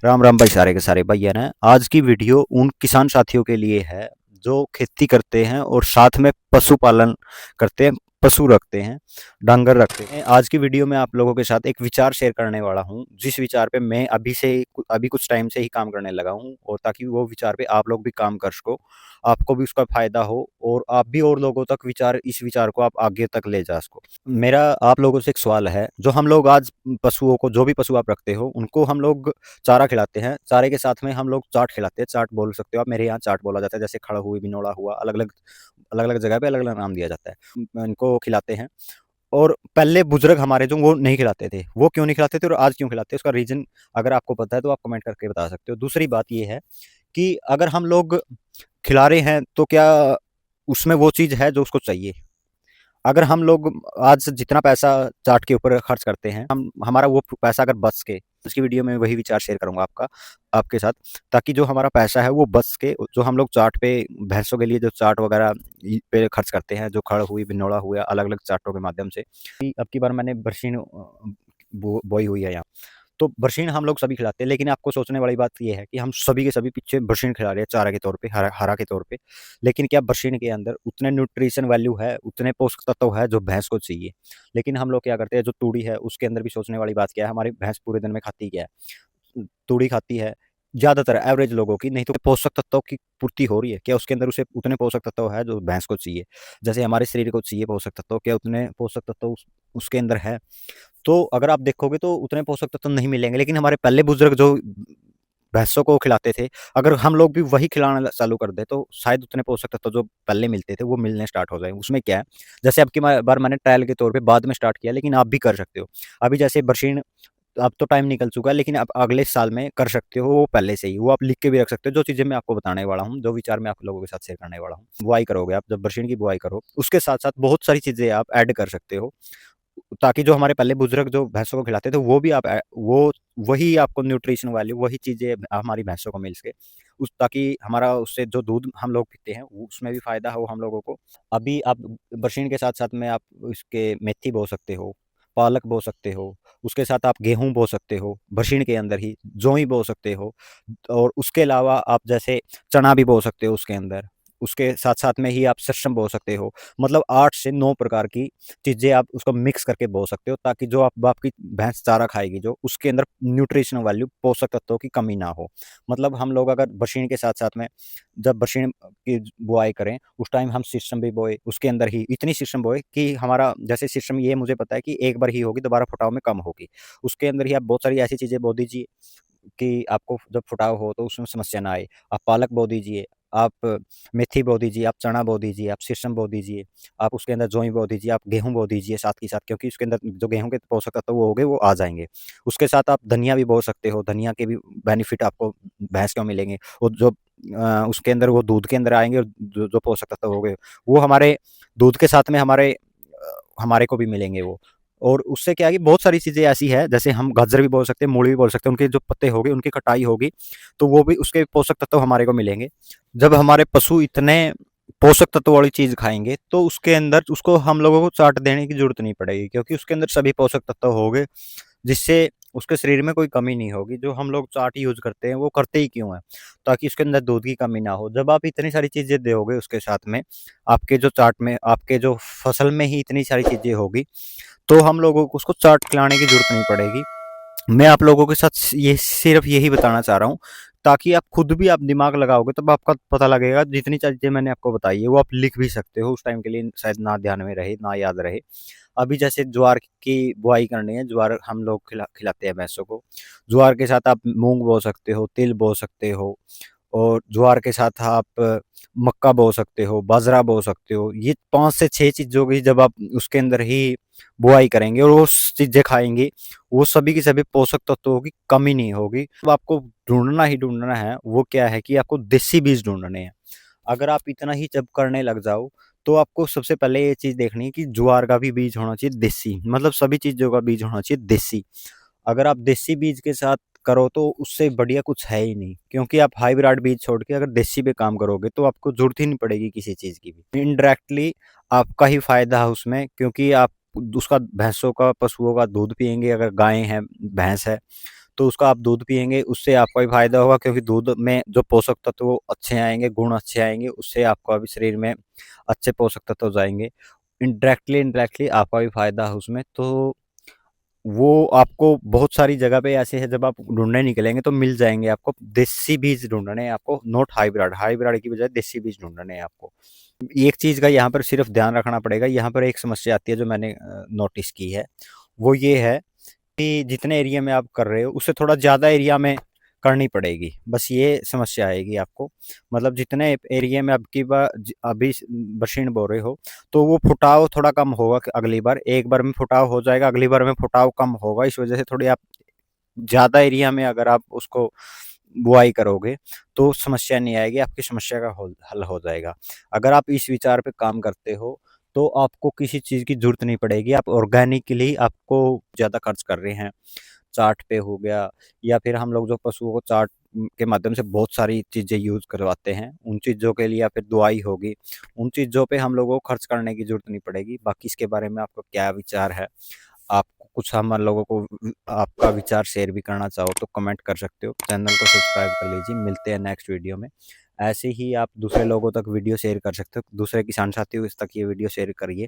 राम राम भाई, सारे के सारे भैया ने। आज की वीडियो उन किसान साथियों के लिए है जो खेती करते हैं और साथ में पशुपालन करते हैं, पशु रखते हैं, डांगर रखते हैं। आज की वीडियो में आप लोगों के साथ एक विचार शेयर करने वाला हूं, जिस विचार पे मैं अभी कुछ टाइम से ही काम करने लगा हूं, और ताकि वो विचार पे आप लोग भी काम कर सको, आपको भी उसका फायदा हो और आप भी और लोगों तक इस विचार को आप आगे तक ले जा सको। मेरा आप लोगों से एक सवाल है, जो हम लोग आज पशुओं को, जो भी पशु आप रखते हो, उनको हम लोग चारा खिलाते हैं। चारे के साथ में हम लोग चाट खिलाते हैं। चाट बोल सकते हो आप, मेरे यहाँ चाट बोला जाता है। जैसे खड़ा हुई, बिनोड़ा हुआ, अलग अलग जगह पे अलग अलग नाम दिया जाता है। इनको खिलाते हैं। और पहले बुजुर्ग हमारे जो, वो नहीं खिलाते थे। वो क्यों नहीं खिलाते थे और आज क्यों खिलाते हैं, उसका रीजन अगर आपको पता है तो आप कमेंट करके बता सकते हो। दूसरी बात ये है कि अगर हम लोग खिला रहे हैं तो क्या उसमें वो चीज़ है जो उसको चाहिए। अगर हम लोग आज जितना पैसा चाट के ऊपर खर्च करते हैं, हम हमारा वो पैसा अगर बच के, इसकी वीडियो में वही विचार शेयर करूंगा आपके साथ, ताकि जो हमारा पैसा है वो बच के, जो हम लोग चाट पे, भैंसों के लिए जो चाट वगैरह पे खर्च करते हैं, जो खड़ हुई, बिनौला हुआ, अलग अलग चाटों के माध्यम से। अब की बार मैंने बरसीन बोई हुई है यहाँ। तो बरसीन हम लोग सभी खिलाते हैं, लेकिन आपको सोचने वाली बात ये है कि हम सभी के सभी पीछे बरसीन खिला रहे हैं चारा के तौर पे, हरा के तौर पे। लेकिन क्या बरसीन के अंदर उतने न्यूट्रिशन वैल्यू है, उतने पोषक तत्व है जो भैंस को चाहिए। लेकिन हम लोग क्या करते हैं, जो तूड़ी है उसके अंदर भी सोचने वाली बात क्या है, हमारी भैंस पूरे दिन में खाती क्या है? तूड़ी खाती है ज्यादातर एवरेज लोगों की। नहीं तो पोषक तत्वों की पूर्ति हो रही है क्या उसके अंदर? उसे उतने पोषक तत्व है जो भैंस को चाहिए, जैसे हमारे शरीर को चाहिए पोषक तत्व, क्या उतने पोषक तत्व उसके अंदर है? तो अगर आप देखोगे तो उतने पोषक तत्व नहीं मिलेंगे। लेकिन हमारे पहले बुजुर्ग जो भैंसों को खिलाते थे, अगर हम लोग भी वही खिलाना चालू कर दें तो शायद उतने पोषक तत्व जो पहले मिलते थे वो मिलने स्टार्ट हो जाए। उसमें क्या है, जैसे अब की बार मैंने ट्रायल के तौर पे बाद में स्टार्ट किया, लेकिन आप भी कर सकते हो। अभी जैसे बरसीन, अब तो टाइम निकल चुका है, लेकिन आप अगले साल में कर सकते हो। वो पहले से ही वो आप लिख के भी रख सकते हो, जो चीज़ें मैं आपको बताने वाला हूँ, जो विचार मैं आप लोगों के साथ शेयर करने वाला हूँ। बुआई करोगे आप, जब बरसीन की बुआई करो, उसके साथ साथ बहुत सारी चीज़ें आप ऐड कर सकते हो, ताकि जो हमारे पहले बुजुर्ग जो भैंसों को खिलाते थे वो भी वो वही आपको न्यूट्रिशन वैल्यू, वही चीज़ें हमारी भैंसों को मिल सके, उस ताकि हमारा उससे जो दूध हम लोग पीते हैं उसमें भी फायदा हो हम लोगों को। अभी आप बरसीन के साथ साथ में आप इसके मेथी बो सकते हो, पालक बो सकते हो, उसके साथ आप गेहूं बो सकते हो, बरसीन के अंदर ही जोई बो सकते हो। और उसके अलावा आप जैसे चना भी बो सकते हो उसके अंदर। उसके साथ साथ में ही आप सरसों बो सकते हो। मतलब 8 से 9 प्रकार की चीज़ें आप उसको मिक्स करके बो सकते हो, ताकि जो आप आपकी भैंस चारा खाएगी, जो उसके अंदर न्यूट्रिशन वैल्यू, पोषक तत्वों की कमी ना हो। मतलब हम लोग अगर बरसीन के साथ साथ में, जब बरसीन की बुआई करें उस टाइम हम सिस्टम भी बोए, उसके अंदर ही इतनी सिस्टम बोए कि हमारा, जैसे सिस्टम ये मुझे पता है कि एक बार ही होगी, दोबारा फुटाव में कम होगी। उसके अंदर ही आप बहुत सारी ऐसी चीज़ें बो दीजिए कि आपको जब फुटाव हो तो उसमें समस्या ना आए। आप पालक बो दीजिए, आप मेथी बो दीजिए, आप चना बो दीजिए, आप सिसम बो दीजिए, आप उसके अंदर जोई बो दीजिए, आप गेहूँ बो दीजिए साथ के साथ, क्योंकि उसके अंदर जो गेहूँ के पोषक तत्व वो हो गए, वो आ जाएँगे। उसके साथ आप धनिया भी बो सकते हो, धनिया के भी बेनिफिट आपको भैंस को मिलेंगे। और जो उसके अंदर वो दूध के अंदर आएँगे, और जो पोषक तत्व हो गए, वो हमारे दूध के साथ में हमारे को भी मिलेंगे वो। और उससे क्या है कि बहुत सारी चीज़ें ऐसी है, जैसे हम गाजर भी बोल सकते हैं, मूली भी बोल सकते हैं, उनके जो पत्ते हो गए, उनकी कटाई होगी तो वो भी, उसके पोषक तत्व हमारे को मिलेंगे। जब हमारे पशु इतने पोषक तत्व वाली चीज़ खाएँगे तो उसके अंदर उसको हम लोगों को चाट देने की ज़रूरत नहीं पड़ेगी, क्योंकि उसके अंदर सभी पोषक तत्व होंगे, जिससे उसके शरीर में कोई कमी नहीं होगी। जो हम लोग चाट यूज़ करते हैं वो करते ही क्यों हैं? ताकि उसके अंदर दूध की कमी ना हो। जब आप इतनी सारी चीज़ें दोगे उसके साथ में, आपके जो चाट में, आपके जो फसल में ही इतनी सारी चीज़ें होगी, तो हम लोगों को उसको चाट खिलाने की ज़रूरत नहीं पड़ेगी। मैं आप लोगों के साथ ये सिर्फ यही बताना चाह रहा हूँ, ताकि आप खुद भी आप दिमाग लगाओगे तब आपका पता लगेगा। जितनी चीज़ें मैंने आपको बताई है वो आप लिख भी सकते हो, उस टाइम के लिए शायद ना ध्यान में रहे, ना याद रहे। अभी जैसे ज्वार की बुआई करनी है, ज्वार हम लोग खिलाते हैं भैंसों को। ज्वार के साथ आप मूँग बो सकते हो, तिल बो सकते हो, और ज्वार के साथ आप मक्का बो सकते हो, बाजरा बो सकते हो। ये 5 से 6 चीज़ों की जब आप उसके अंदर ही बुआई करेंगे और वो चीज़ें खाएँगे, वो सभी की सभी पोषक तत्वों की कमी नहीं होगी। अब आपको ढूँढना ही ढूँढना है, वो क्या है कि आपको देसी बीज ढूँढने हैं। अगर आप इतना ही जब करने लग जाओ, तो आपको सबसे पहले ये चीज़ देखनी है कि ज्वार का भी बीज होना चाहिए देसी, मतलब सभी चीज़ों का बीज होना चाहिए देसी। अगर आप देसी बीज के साथ करो तो उससे बढ़िया कुछ है ही नहीं, क्योंकि आप हाइब्रिड बीज छोड़ के अगर देसी पे काम करोगे तो आपको जरूरत ही नहीं पड़ेगी किसी चीज़ की भी। इनडायरेक्टली आपका ही फायदा है उसमें, क्योंकि आप उसका, भैंसों का, पशुओं का दूध पिएंगे। अगर गाय है, भैंस है, तो उसका आप दूध पिएंगे, उससे आपका भी फायदा होगा, क्योंकि दूध में जो पोषक तत्व अच्छे आएंगे, गुण अच्छे आएंगे, उससे आपका भी शरीर में अच्छे पोषक तत्व जाएंगे। इनडायरेक्टली इनडायरेक्टली आपका भी फायदा है उसमें। तो वो आपको बहुत सारी जगह पे ऐसे है, जब आप ढूंढने निकलेंगे तो मिल जाएंगे आपको। देसी बीज ढूंढने हैं आपको, नॉट हाइब्रिड। हाइब्रिड की बजाय देसी बीज ढूंढने हैं आपको। एक चीज का यहाँ पर सिर्फ ध्यान रखना पड़ेगा। यहाँ पर एक समस्या आती है जो मैंने नोटिस की है, वो ये है कि जितने एरिया में आप कर रहे हो उससे थोड़ा ज़्यादा एरिया में करनी पड़ेगी। बस ये समस्या आएगी आपको। मतलब जितने एरिया में आपकी अभी मशीन बो रहे हो, तो वो फुटाव थोड़ा कम होगा। अगली बार एक बार में फुटाव हो जाएगा, अगली बार में फुटाव कम होगा। इस वजह से थोड़ी आप ज़्यादा एरिया में अगर आप उसको बुआई करोगे तो समस्या नहीं आएगी, आपकी समस्या का हल हो जाएगा। अगर आप इस विचार पे काम करते हो तो आपको किसी चीज़ की जरूरत नहीं पड़ेगी। आप ऑर्गेनिकली आपको ज़्यादा खर्च कर रहे हैं, चार्ट पे हो गया, या फिर हम लोग जो पशुओं को चार्ट के माध्यम से बहुत सारी चीज़ें यूज़ करवाते हैं, उन चीज़ों के लिए, या फिर दवाई होगी, उन चीज़ों पे हम लोगों को खर्च करने की जरूरत नहीं पड़ेगी। बाकी इसके बारे में आपका क्या विचार है? आपको कुछ हम लोगों को आपका विचार शेयर भी करना चाहो तो कमेंट कर सकते हो। चैनल को सब्सक्राइब कर लीजिए। मिलते हैं नेक्स्ट वीडियो में। ऐसे ही आप दूसरे लोगों तक वीडियो शेयर कर सकते हो, दूसरे किसान साथियों तक ये वीडियो शेयर करिए।